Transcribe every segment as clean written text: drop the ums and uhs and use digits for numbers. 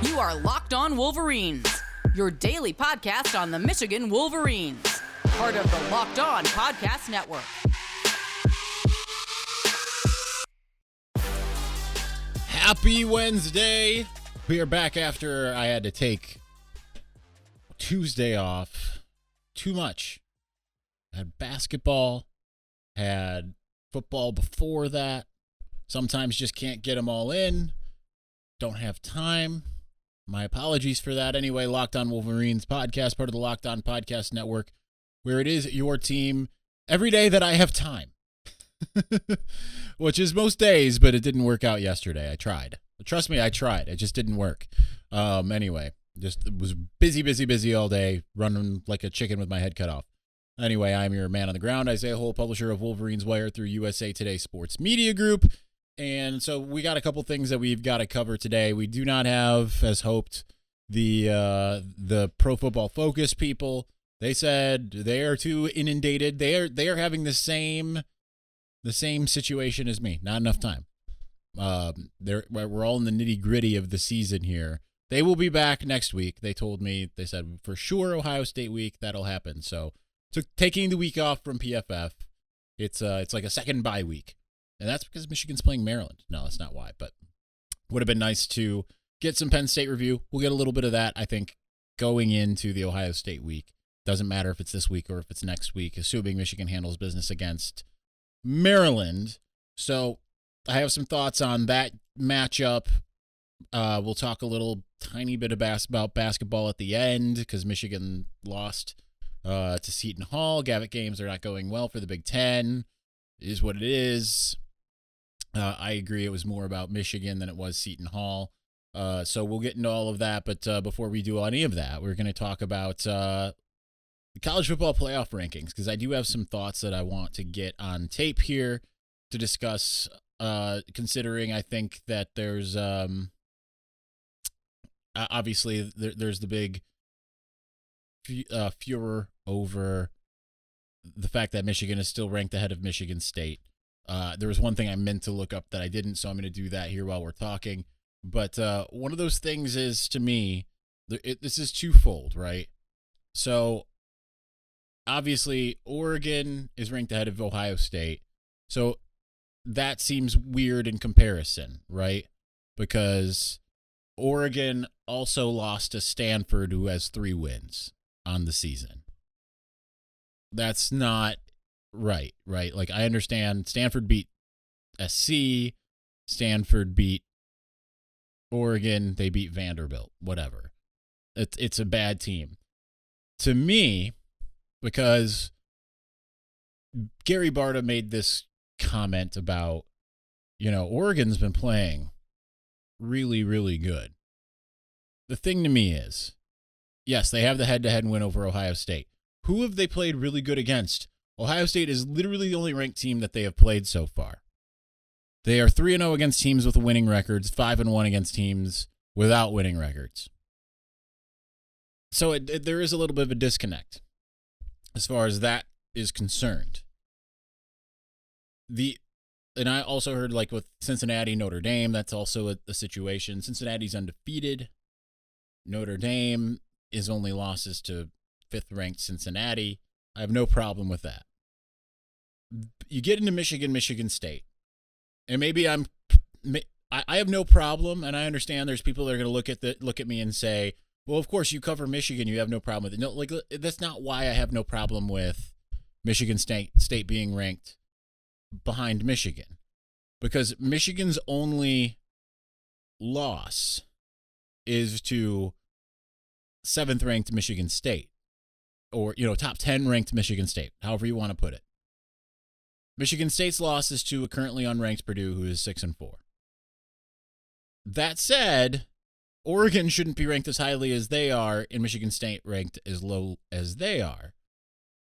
You are Locked On Wolverines, your daily podcast on the Michigan Wolverines, part of the Locked On Podcast Network. Happy Wednesday. We are back after I had to take Tuesday off. Too much. Had basketball, had football before that. Sometimes just can't get them all in. Don't have time. My apologies for that. Anyway, Locked On Wolverines podcast, part of the Locked On Podcast Network, where it is your team every day that I have time. Which is most days, but it didn't work out yesterday. I tried. Trust me, I tried. It just didn't work. Anyway, just was busy all day, running like a chicken with my head cut off. Anyway, I'm your man on the ground, Isaiah Hole, publisher of Wolverines Wire through USA Today Sports Media Group. And so we got a couple things that we've got to cover today. We do not have, as hoped, the Pro Football Focus people. They said they are too inundated. They are having the same situation as me. Not enough time. We're all in the nitty gritty of the season here. They will be back next week. They told me. They said for sure Ohio State week that'll happen. So taking the week off from PFF, it's like a second bye week. And that's because Michigan's playing Maryland. No, that's not why, but would have been nice to get some Penn State review. We'll get a little bit of that, I think, going into the Ohio State week. Doesn't matter if it's this week or if it's next week, assuming Michigan handles business against Maryland. So I have some thoughts on that matchup. We'll talk a little tiny bit about basketball at the end because Michigan lost to Seton Hall. Gavitt games are not going well for the Big Ten. It is what it is. I agree. It was more about Michigan than it was Seton Hall. So we'll get into all of that. But before we do any of that, we're going to talk about the college football playoff rankings because I do have some thoughts that I want to get on tape here to discuss, considering I think that there's obviously there's the big furor over the fact that Michigan is still ranked ahead of Michigan State. There was one thing I meant to look up that I didn't, so I'm going to do that here while we're talking. But one of those things is, to me, this is twofold, right? So, obviously, Oregon is ranked ahead of Ohio State. So, that seems weird in comparison, right? Because Oregon also lost to Stanford, who has 3 wins on the season. That's not right? Like, I understand Stanford beat SC, Stanford beat Oregon, they beat Vanderbilt, whatever. It's a bad team. To me, because Gary Barta made this comment about, Oregon's been playing really, really good. The thing to me is, yes, they have the head-to-head win over Ohio State. Who have they played really good against? Ohio State is literally the only ranked team that they have played so far. They are 3-0 against teams with winning records, 5-1 against teams without winning records. So there is a little bit of a disconnect as far as that is concerned. And I also heard, like, with Cincinnati, Notre Dame, that's also a situation. Cincinnati's undefeated. Notre Dame is only losses to 5th-ranked Cincinnati. I have no problem with that. You get into Michigan State, and maybe I have no problem, and I understand there's people that are going to look at me and say, well, of course, you cover Michigan, you have no problem with it. No, like, that's not why I have no problem with Michigan State being ranked behind Michigan, because Michigan's only loss is to 7th-ranked Michigan State. Or, top 10 ranked Michigan State, however you want to put it. Michigan State's loss is to a currently unranked Purdue, who is 6-4. That said, Oregon shouldn't be ranked as highly as they are, and Michigan State ranked as low as they are.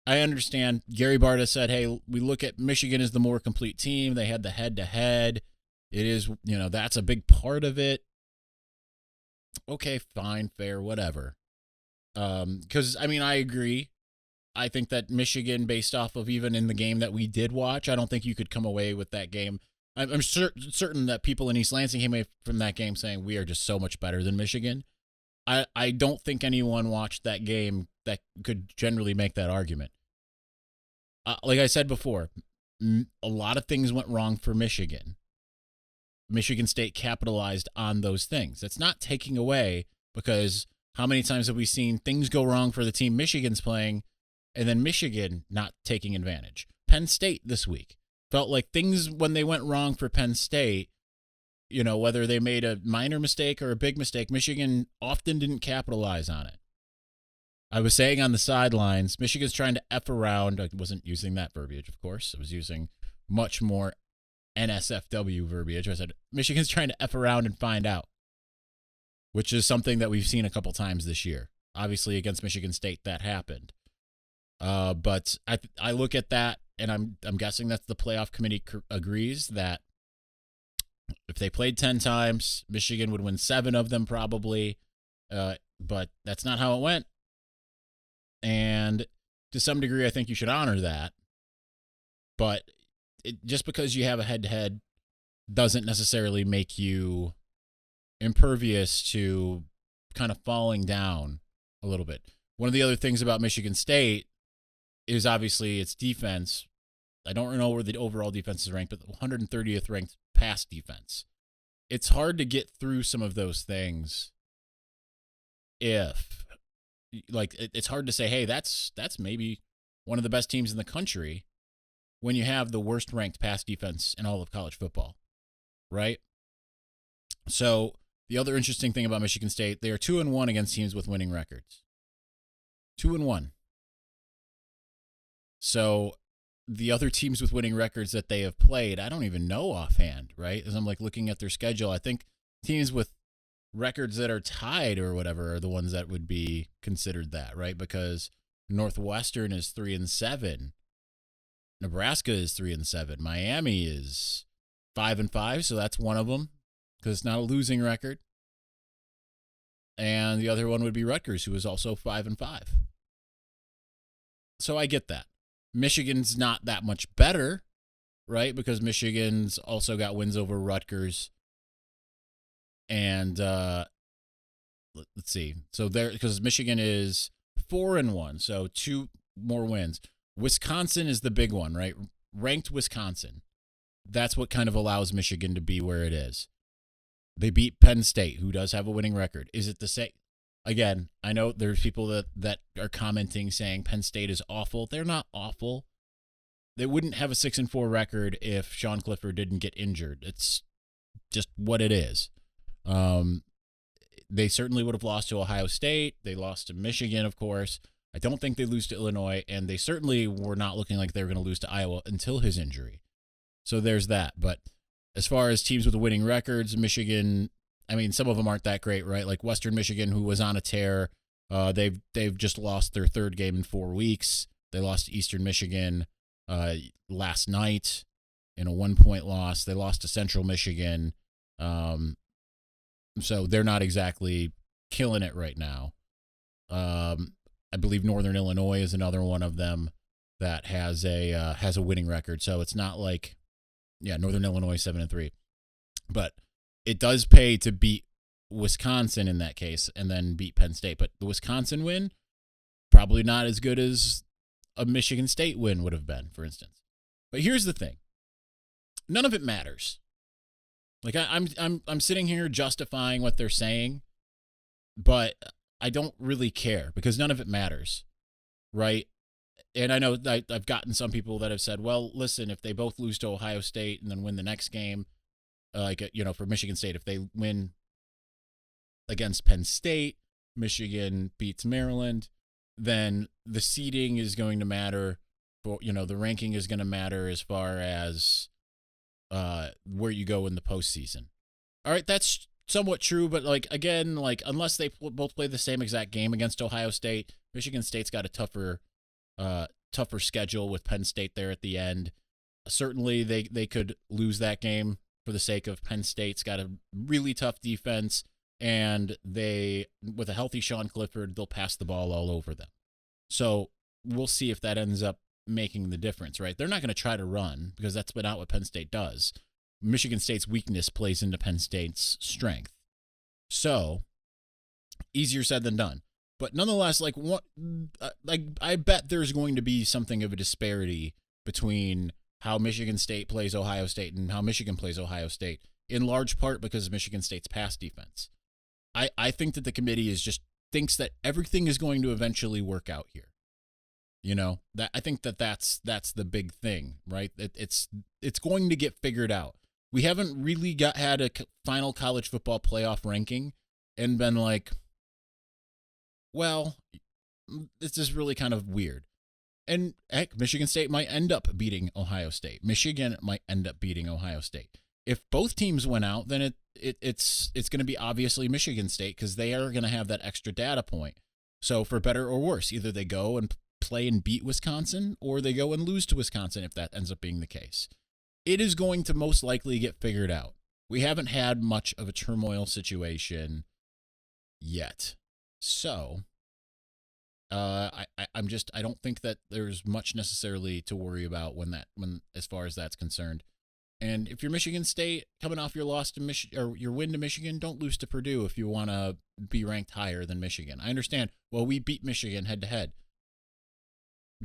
I understand Gary Barta said, hey, we look at Michigan as the more complete team. They had the head-to-head. It is, that's a big part of it. Okay, fine, fair, whatever. Because, I agree. I think that Michigan, based off of even in the game that we did watch, I don't think you could come away with that game I'm certain that people in East Lansing came away from that game saying we are just so much better than Michigan. I don't think anyone watched that game that could generally make that argument. Like I said before, a lot of things went wrong for Michigan. Michigan State capitalized on those things. That's not taking away, because how many times have we seen things go wrong for the team Michigan's playing and then Michigan not taking advantage? Penn State this week felt like things, when they went wrong for Penn State, whether they made a minor mistake or a big mistake, Michigan often didn't capitalize on it. I was saying on the sidelines, Michigan's trying to F around. I wasn't using that verbiage, of course. I was using much more NSFW verbiage. I said, Michigan's trying to F around and find out, which is something that we've seen a couple times this year. Obviously, against Michigan State, that happened. But I look at that, and I'm guessing that the playoff committee agrees that if they played 10 times, Michigan would win 7 of them probably. But that's not how it went. And to some degree, I think you should honor that. But just because you have a head-to-head doesn't necessarily make you impervious to kind of falling down a little bit. One of the other things about Michigan State is obviously its defense. I don't know where the overall defense is ranked, but 130th ranked pass defense. It's hard to get through some of those things it's hard to say, hey, that's maybe one of the best teams in the country when you have the worst ranked pass defense in all of college football, right? So the other interesting thing about Michigan State, they are 2-1 against teams with winning records. 2-1. So the other teams with winning records that they have played, I don't even know offhand, right? As I'm looking at their schedule, I think teams with records that are tied or whatever are the ones that would be considered that, right? Because Northwestern is 3-7. Nebraska is 3-7. Miami is 5-5, so that's one of them because it's not a losing record. And the other one would be Rutgers, who is also 5-5. So I get that. Michigan's not that much better, right? Because Michigan's also got wins over Rutgers. And let's see. So because Michigan is 4-1, so 2 more wins. Wisconsin is the big one, right? Ranked Wisconsin. That's what kind of allows Michigan to be where it is. They beat Penn State, who does have a winning record. Is it the same? Again, I know there's people that are commenting saying Penn State is awful. They're not awful. They wouldn't have a 6-4 record if Sean Clifford didn't get injured. It's just what it is. They certainly would have lost to Ohio State. They lost to Michigan, of course. I don't think they lose to Illinois, and they certainly were not looking like they were going to lose to Iowa until his injury. So there's that. But as far as teams with winning records, Michigan, I mean, some of them aren't that great, right? Like Western Michigan, who was on a tear, they've just lost their 3rd game in 4 weeks. They lost to Eastern Michigan last night in a 1-point loss. They lost to Central Michigan. So they're not exactly killing it right now. I believe Northern Illinois is another one of them that has a winning record. So it's not like, Northern Illinois 7-3, but it does pay to beat Wisconsin in that case and then beat Penn State. But the Wisconsin win, probably not as good as a Michigan State win would have been, for instance. But here's the thing: none of it matters. Like I'm sitting here justifying what they're saying, but I don't really care because none of it matters, right? And I know I've gotten some people that have said, well, listen, if they both lose to Ohio State and then win the next game, for Michigan State, if they win against Penn State, Michigan beats Maryland, then the seeding is going to matter. The ranking is going to matter as far as where you go in the postseason. All right, that's somewhat true, but unless they both play the same exact game against Ohio State, Michigan State's got a tougher schedule with Penn State there at the end. Certainly, they could lose that game for the sake of Penn State's got a really tough defense, and with a healthy Sean Clifford, they'll pass the ball all over them. So we'll see if that ends up making the difference, right? They're not going to try to run because that's not what Penn State does. Michigan State's weakness plays into Penn State's strength. So, easier said than done. But nonetheless, I bet there's going to be something of a disparity between how Michigan State plays Ohio State and how Michigan plays Ohio State, in large part because of Michigan State's pass defense. I think that the committee thinks that everything is going to eventually work out here. I think that's the big thing, right? It's going to get figured out. We haven't really had a final college football playoff ranking and been like, well, this is really kind of weird. And heck, Michigan State might end up beating Ohio State. Michigan might end up beating Ohio State. If both teams went out, then it's going to be obviously Michigan State because they are going to have that extra data point. So for better or worse, either they go and play and beat Wisconsin or they go and lose to Wisconsin if that ends up being the case. It is going to most likely get figured out. We haven't had much of a turmoil situation yet. So I don't think that there's much necessarily to worry about when as far as that's concerned. And if you're Michigan State coming off your loss to or your win to Michigan, don't lose to Purdue if you want to be ranked higher than Michigan. I understand. Well, we beat Michigan head to head.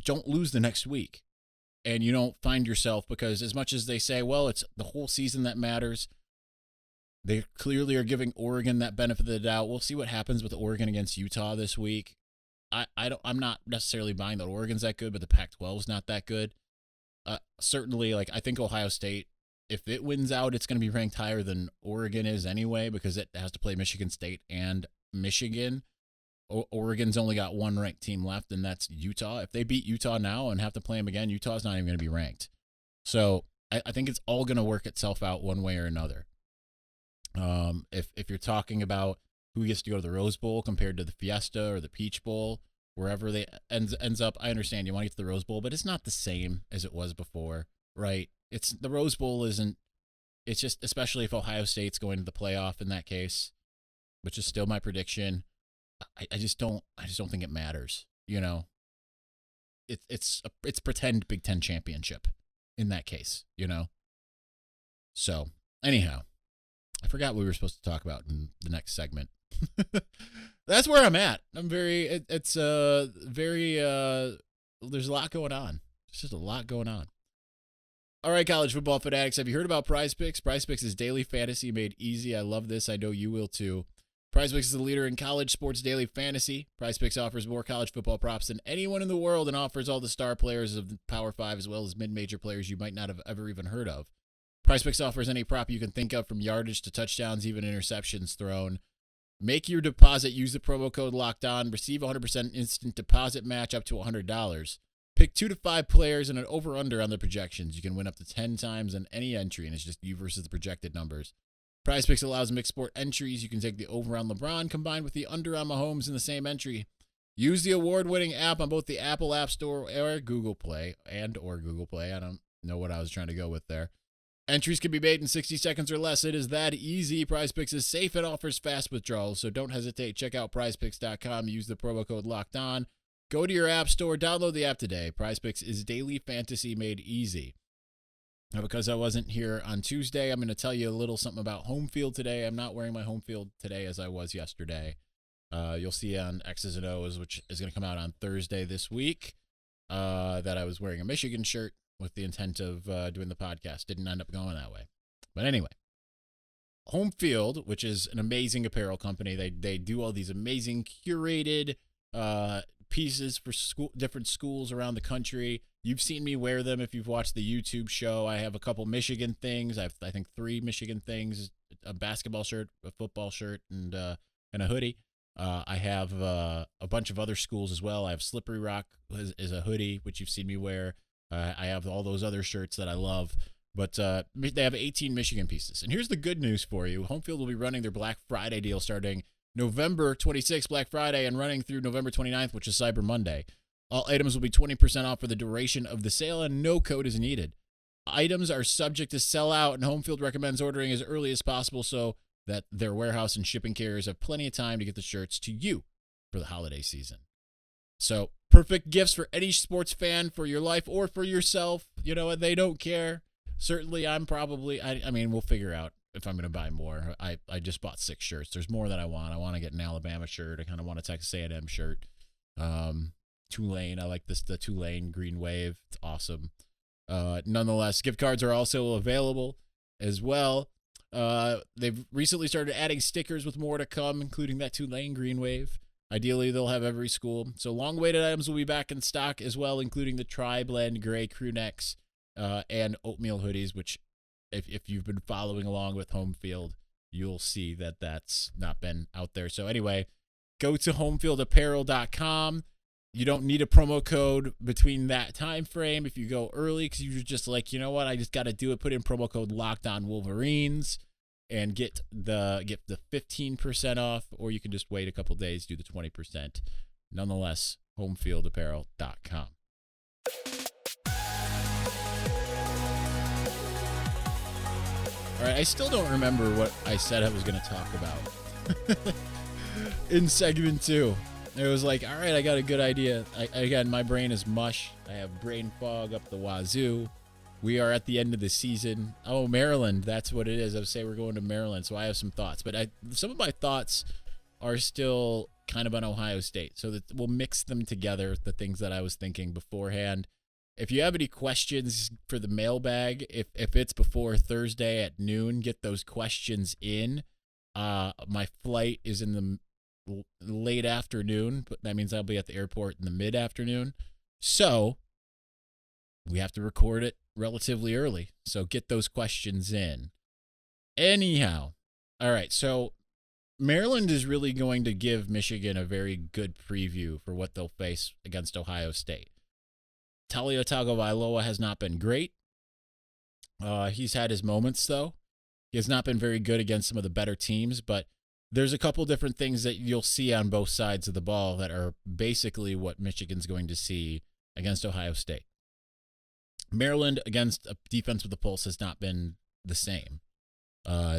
Don't lose the next week. And you don't find yourself, because as much as they say, well, it's the whole season that matters, they clearly are giving Oregon that benefit of the doubt. We'll see what happens with Oregon against Utah this week. I'm not necessarily buying that Oregon's that good, but the Pac-12 is not that good. Certainly, I think Ohio State, if it wins out, it's going to be ranked higher than Oregon is anyway, because it has to play Michigan State and Michigan. Oregon's only got one ranked team left, and that's Utah. If they beat Utah now and have to play them again, Utah's not even going to be ranked. So I think it's all going to work itself out one way or another. If you're talking about who gets to go to the Rose Bowl compared to the Fiesta or the Peach Bowl, wherever they ends up, I understand you want to get to the Rose Bowl, but it's not the same as it was before, right? The Rose Bowl isn't. It's just, especially if Ohio State's going to the playoff in that case, which is still my prediction. I just don't think it matters. It's pretend Big Ten championship in that case. So anyhow, I forgot what we were supposed to talk about in the next segment. That's where I'm at. I'm very. There's a lot going on. There's just a lot going on. All right, college football fanatics, have you heard about Prize Picks? Prize Picks is daily fantasy made easy. I love this. I know you will too. Prize Picks is the leader in college sports daily fantasy. Prize Picks offers more college football props than anyone in the world and offers all the star players of the Power 5 as well as mid-major players you might not have ever even heard of. Prize Picks offers any prop you can think of, from yardage to touchdowns, even interceptions thrown. Make your deposit. Use the promo code LOCKEDON. Receive 100% instant deposit match up to $100. Pick 2 to 5 players and an over-under on the projections. You can win up to 10 times on any entry, and it's just you versus the projected numbers. Prize Picks allows mixed sport entries. You can take the over on LeBron combined with the under on Mahomes in the same entry. Use the award-winning app on both the Apple App Store or Google Play. I don't know what I was trying to go with there. Entries can be made in 60 seconds or less. It is that easy. Prize Picks is safe and offers fast withdrawals, so don't hesitate. Check out prizepicks.com. Use the promo code LOCKEDON. Go to your app store. Download the app today. Prize Picks is daily fantasy made easy. Now, because I wasn't here on Tuesday, I'm going to tell you a little something about home field today. I'm not wearing my home field today as I was yesterday. You'll see on X's and O's, which is going to come out on Thursday this week, that I was wearing a Michigan shirt with the intent of doing the podcast. Didn't end up going that way. But anyway, Home Field, which is an amazing apparel company. They do all these amazing curated pieces for different schools around the country. You've seen me wear them if you've watched the YouTube show. I have a couple Michigan things. I have, I think, 3 Michigan things: a basketball shirt, a football shirt, and a hoodie. I have a bunch of other schools as well. I have Slippery Rock is a hoodie, which you've seen me wear. I have all those other shirts that I love. But they have 18 Michigan pieces. And here's the good news for you. Home Field will be running their Black Friday deal starting November 26th, Black Friday, and running through November 29th, which is Cyber Monday. All items will be 20% off for the duration of the sale, and no code is needed. Items are subject to sell out, and Home Field recommends ordering as early as possible so that their warehouse and shipping carriers have plenty of time to get the shirts to you for the holiday season. So, perfect gifts for any sports fan, for your life or for yourself. They don't care. certainly I'm probably, I mean, we'll figure out if I'm going to buy more. I just bought 6 shirts. There's more that I want. I want to get an Alabama shirt. I kind of want a Texas A&M shirt. Tulane. I like the Tulane green wave. It's awesome. Nonetheless, gift cards are also available as well. They've recently started adding stickers with more to come, including that Tulane green wave. Ideally, they'll have every school. So long-awaited items will be back in stock as well, including the tri-blend gray crew necks and oatmeal hoodies, which if you've been following along with Home Field, you'll see that that's not been out there. So anyway, go to homefieldapparel.com. You don't need a promo code between that time frame if you go early, because you're just like, you know what, I just got to do it. Put in promo code Locked On Wolverines and get the 15% off, or you can just wait a couple days, do the 20%. Nonetheless, homefieldapparel.com. All right, I still don't remember what I said I was going to talk about in segment 2. It was like, all right, I got a good idea. Again, my brain is mush. I have brain fog up the wazoo. We are at the end of the season. Oh, Maryland, that's what it is. I would say we're going to Maryland, so I have some thoughts. But some of my thoughts are still kind of on Ohio State, so that we'll mix them together, the things that I was thinking beforehand. If you have any questions for the mailbag, if it's before Thursday at noon, get those questions in. My flight is in the late afternoon, but that means I'll be at the airport in the mid-afternoon. So we have to record it relatively early. So get those questions in. Anyhow, all right, so Maryland is really going to give Michigan a very good preview for what they'll face against Ohio State. Talia Tagovailoa has not been great. He's had his moments, though. He has not been very good against some of the better teams, but there's a couple different things that you'll see on both sides of the ball that are basically what Michigan's going to see against Ohio State. Maryland against a defense with a pulse has not been the same.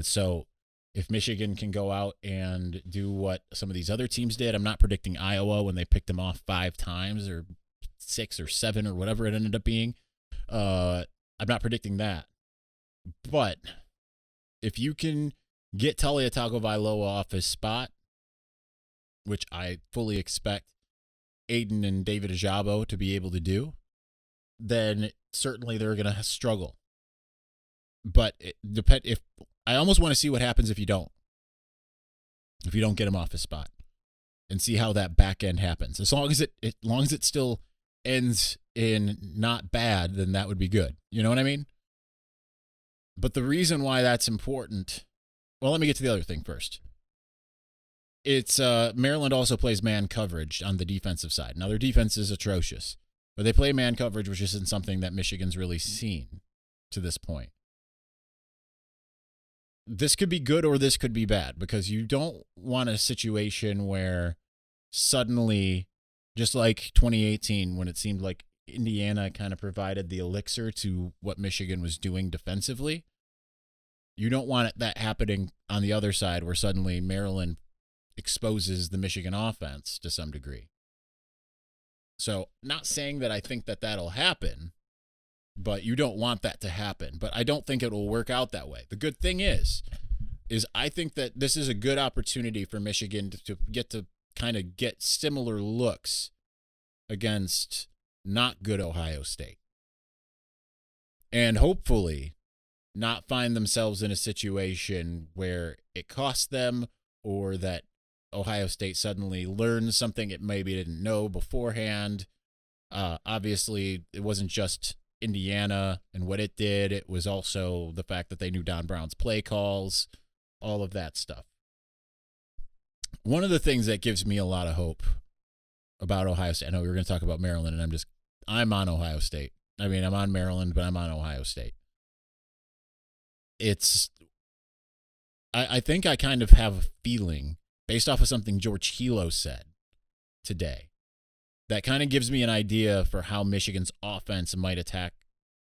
So if Michigan can go out and do what some of these other teams did, I'm not predicting Iowa when they picked them off 5 times or 6 or 7 or whatever it ended up being. I'm not predicting that. But if you can get Talia Tagovailoa off his spot, which I fully expect Aiden and David Ajabo to be able to do, then certainly they're going to struggle. But I almost want to see what happens if you don't get him off his spot, and see how that back end happens. As long as it still ends in not bad, then that would be good. You know what I mean? But the reason why that's important, well, let me get to the other thing first. It's Maryland also plays man coverage on the defensive side. Now, their defense is atrocious, but they play man coverage, which isn't something that Michigan's really seen to this point. This could be good or this could be bad, because you don't want a situation where suddenly, just like 2018, when it seemed like Indiana kind of provided the elixir to what Michigan was doing defensively, you don't want that happening on the other side, where suddenly Maryland exposes the Michigan offense to some degree. So, not saying that I think that that'll happen, but you don't want that to happen. But I don't think it will work out that way. The good thing is I think that this is a good opportunity for Michigan to kind of get similar looks against not good Ohio State. And hopefully not find themselves in a situation where it costs them, or that Ohio State suddenly learns something it maybe didn't know beforehand. Obviously, it wasn't just Indiana and what it did. It was also the fact that they knew Don Brown's play calls, all of that stuff. One of the things that gives me a lot of hope about Ohio State, I know we were going to talk about Maryland, and I'm on Ohio State. I mean, I'm on Maryland, but I'm on Ohio State. I think I kind of have a feeling, based off of something George Hilo said today, that kind of gives me an idea for how Michigan's offense might attack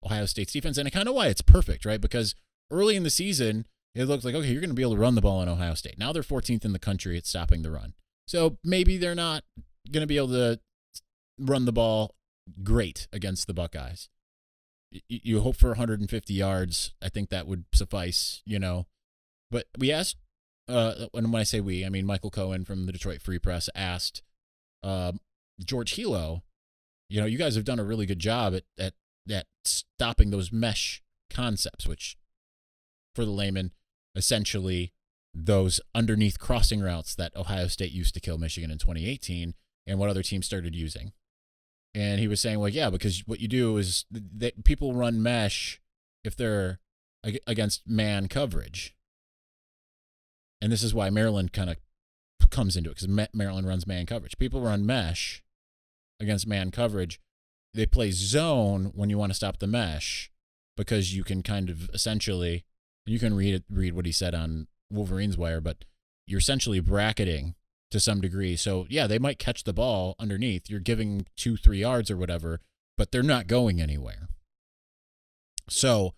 Ohio State's defense, and kind of why it's perfect, right? Because early in the season, it looked like, okay, you're going to be able to run the ball in Ohio State. Now they're 14th in the country at stopping the run. So maybe they're not going to be able to run the ball great against the Buckeyes. you hope for 150 yards. I think that would suffice, But we asked, when I say we, I mean Michael Cohen from the Detroit Free Press asked George Hilo, you guys have done a really good job at stopping those mesh concepts, which for the layman, essentially those underneath crossing routes that Ohio State used to kill Michigan in 2018 and what other teams started using. And he was saying, well, yeah, because what you do is people run mesh if they're against man coverage. And this is why Maryland kind of comes into it, because Maryland runs man coverage. People run mesh against man coverage. They play zone when you want to stop the mesh, because you can kind of essentially, you can read what he said on Wolverines Wire, but you're essentially bracketing to some degree. So, yeah, they might catch the ball underneath. You're giving 2-3 yards or whatever, but they're not going anywhere. So,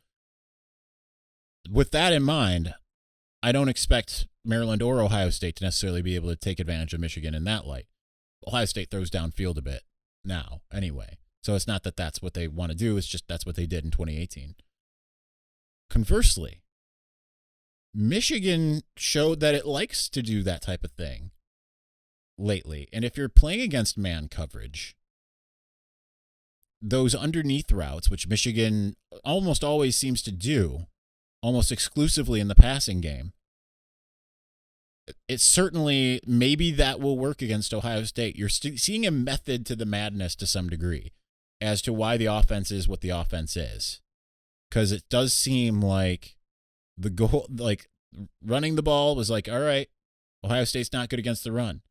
with that in mind, I don't expect Maryland or Ohio State to necessarily be able to take advantage of Michigan in that light. Ohio State throws downfield a bit now anyway. So it's not that that's what they want to do. It's just that's what they did in 2018. Conversely, Michigan showed that it likes to do that type of thing lately. And if you're playing against man coverage, those underneath routes, which Michigan almost always seems to do, almost exclusively in the passing game, it's certainly, maybe that will work against Ohio State. You're seeing a method to the madness to some degree as to why the offense is what the offense is. Because it does seem like the goal, like running the ball was like, all right, Ohio State's not good against the run.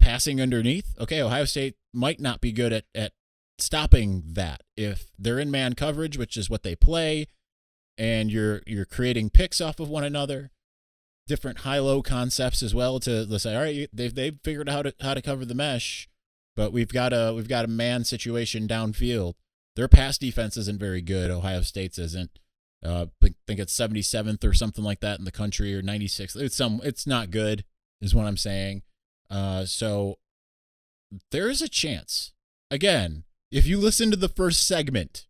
Passing underneath, okay, Ohio State might not be good at stopping that. If they're in man coverage, which is what they play, and you're creating picks off of one another, different high-low concepts as well to say, all right, they've figured out how to cover the mesh, but we've got a man situation downfield. Their pass defense isn't very good. Ohio State's isn't. I think it's 77th or something like that in the country, or 96th. It's not good, is what I'm saying. So there is a chance. Again, if you listen to the first segment,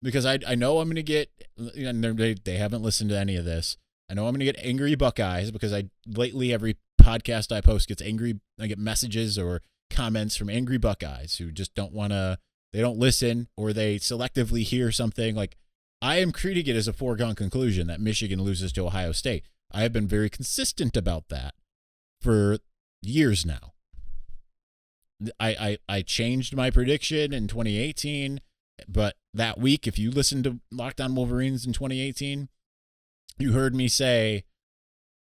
because I know I'm going to get, they haven't listened to any of this. I know I'm going to get angry Buckeyes, because lately every podcast I post gets angry. I get messages or comments from angry Buckeyes who just they don't listen, or they selectively hear something. Like, I am treating it as a foregone conclusion that Michigan loses to Ohio State. I have been very consistent about that for years now. I changed my prediction in 2018, but that week, if you listened to Locked On Wolverines in 2018, you heard me say,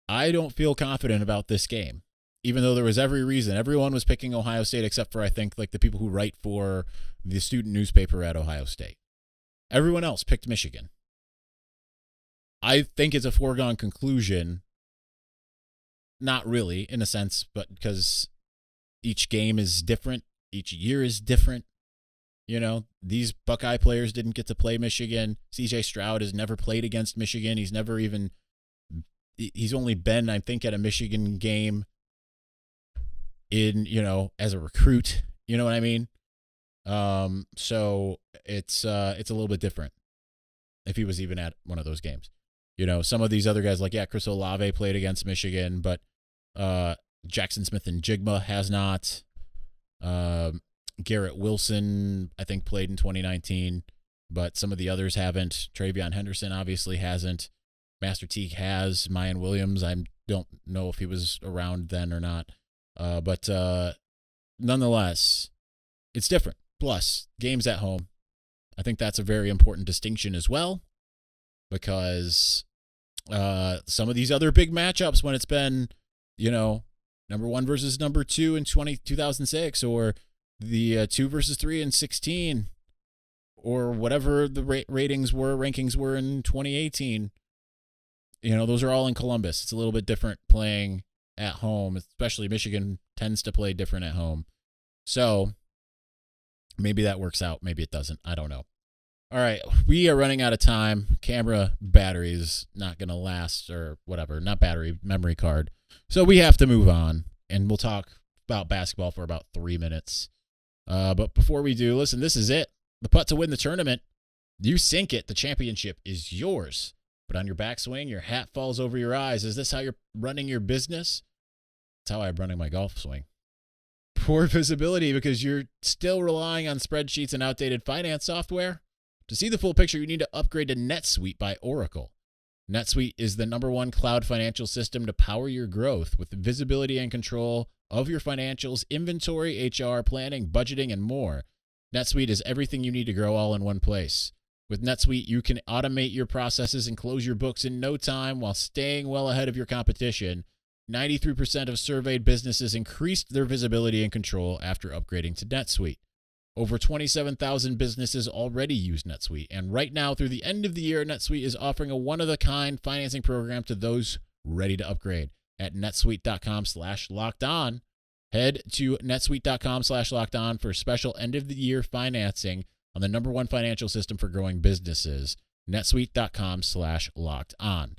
I don't feel confident about this game, even though there was every reason. Everyone was picking Ohio State except for, I think, like the people who write for the student newspaper at Ohio State. Everyone else picked Michigan. I think it's a foregone conclusion. Not really, in a sense, but because each game is different. Each year is different. These Buckeye players didn't get to play Michigan. C.J. Stroud has never played against Michigan. He's only been, I think, at a Michigan game as a recruit. You know what I mean? So it's a little bit different if he was even at one of those games. Some of these other guys, like, Chris Olave played against Michigan, but Jackson Smith and Jigma has not. Garrett Wilson, I think, played in 2019, but some of the others haven't. Travion Henderson obviously hasn't. Master Teague has. Mayan Williams, I don't know if he was around then or not. But nonetheless, it's different. Plus, games at home. I think that's a very important distinction as well, because some of these other big matchups, when it's been, number 1 versus number 2 in 2006, or the 2 versus 3 in 16, or whatever the rankings were in 2018, those are all in Columbus. It's a little bit different playing at home, especially Michigan tends to play different at home. So maybe that works out. Maybe it doesn't. I don't know. All right. We are running out of time. Camera battery is not going to last, or whatever. Not battery, memory card. So we have to move on, and we'll talk about basketball for about 3 minutes. But before we do, listen, this is it. The putt to win the tournament. You sink it, the championship is yours. But on your backswing, your hat falls over your eyes. Is this how you're running your business? That's how I'm running my golf swing. Poor visibility because you're still relying on spreadsheets and outdated finance software. To see the full picture, you need to upgrade to NetSuite by Oracle. NetSuite is the #1 cloud financial system to power your growth with visibility and control of your financials, inventory, HR, planning, budgeting, and more. NetSuite is everything you need to grow all in one place. With NetSuite, you can automate your processes and close your books in no time while staying well ahead of your competition. 93% of surveyed businesses increased their visibility and control after upgrading to NetSuite. Over 27,000 businesses already use NetSuite, and right now, through the end of the year, NetSuite is offering a one-of-a-kind financing program to those ready to upgrade at netsuite.com/lockedon. Head to netsuite.com/lockedon for special end-of-the-year financing on the #1 financial system for growing businesses, netsuite.com/lockedon.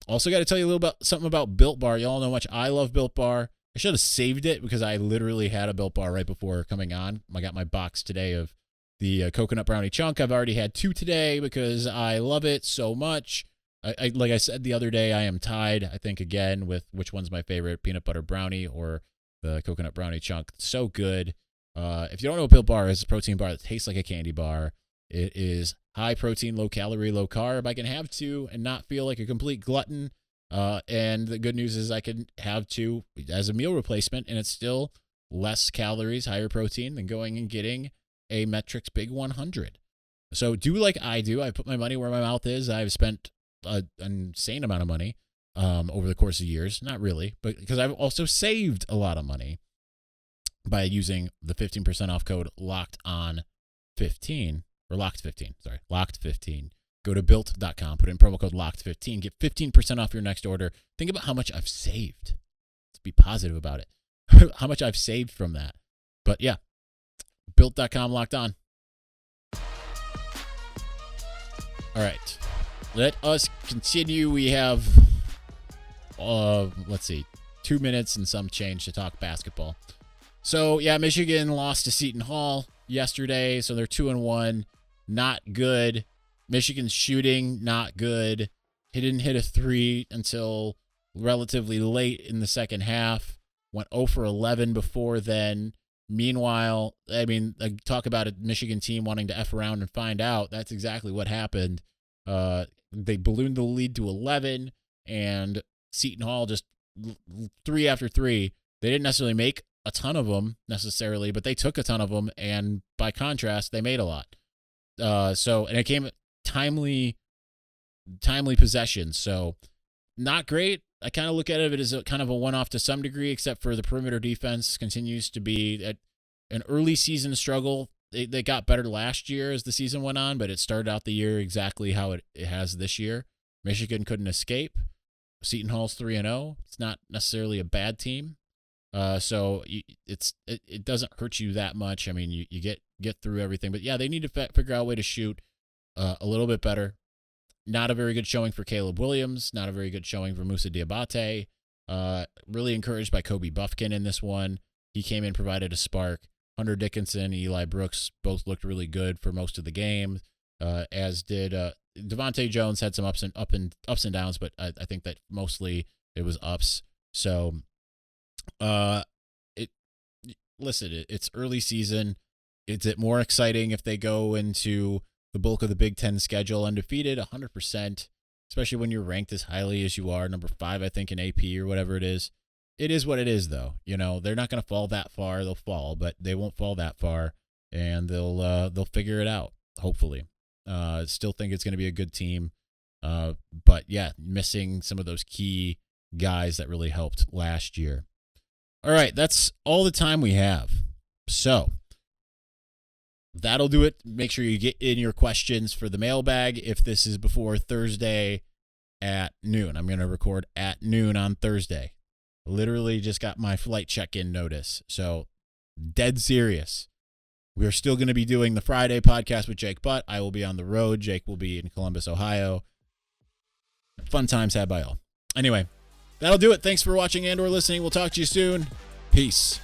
Also got to tell you a little bit something about Built Bar. Y'all know how much I love Built Bar. I should have saved it because I literally had a Built Bar right before coming on. I got my box today of the coconut brownie chunk. I've already had 2 today because I love it so much. Like I said the other day, I am tied, I think, again, with which one's my favorite, peanut butter brownie or the coconut brownie chunk. So good. If you don't know what Built Bar is, it's a protein bar that tastes like a candy bar. It is high protein, low calorie, low carb. I can have 2 and not feel like a complete glutton. And the good news is I can have 2 as a meal replacement, and it's still less calories, higher protein than going and getting a Metrics Big 100. So do like I do. I put my money where my mouth is. I've spent an insane amount of money over the course of years. Not really, but because I've also saved a lot of money by using the 15% off code LOCKEDON15, or LOCKED15, sorry, LOCKED15. Go to built.com, put in promo code LOCKED15, get 15% off your next order. Think about how much I've saved. Let's be positive about it. How much I've saved from that. But yeah, built.com, locked on. All right, let us continue. We have, let's see, 2 minutes and some change to talk basketball. So yeah, Michigan lost to Seton Hall yesterday, so they're 2-1. Not good. Michigan's shooting, not good. He didn't hit a 3 until relatively late in the second half. Went 0 for 11 before then. Meanwhile, I mean, talk about a Michigan team wanting to F around and find out. That's exactly what happened. They ballooned the lead to 11, and Seton Hall just 3 after 3. They didn't necessarily make a ton of them necessarily, but they took a ton of them, and by contrast, they made a lot. And it came timely possession. So not great. I kind of look at it as a kind of a one-off to some degree, except for the perimeter defense continues to be an early season struggle. They got better last year as the season went on, but it started out the year exactly how it has this year. Michigan couldn't escape. Seton Hall's 3-0. It's not necessarily a bad team. So it doesn't hurt you that much. I mean, you get through everything, but yeah, they need to figure out a way to shoot a little bit better. Not a very good showing for Caleb Williams. Not a very good showing for Moussa Diabate. Really encouraged by Kobe Buffkin in this one. He came in, provided a spark. Hunter Dickinson, Eli Brooks both looked really good for most of the game, as did Devontae Jones. Had some ups and downs, but I think that mostly it was ups. So, it's early season. Is it more exciting if they go into the bulk of the Big Ten schedule undefeated? 100%, especially when you're ranked as highly as you are, number 5, I think, in AP or whatever it is. It is what it is, though. You know, they're not going to fall that far. They'll fall, but they won't fall that far, and they'll figure it out, hopefully. Still think it's going to be a good team, but yeah, missing some of those key guys that really helped last year. All right, that's all the time we have. So that'll do it. Make sure you get in your questions for the mailbag if this is before Thursday at noon. I'm going to record at noon on Thursday. Literally just got my flight check-in notice. So dead serious. We're still going to be doing the Friday podcast with Jake Butt. I will be on the road. Jake will be in Columbus, Ohio. Fun times had by all. Anyway, that'll do it. Thanks for watching and or listening. We'll talk to you soon. Peace.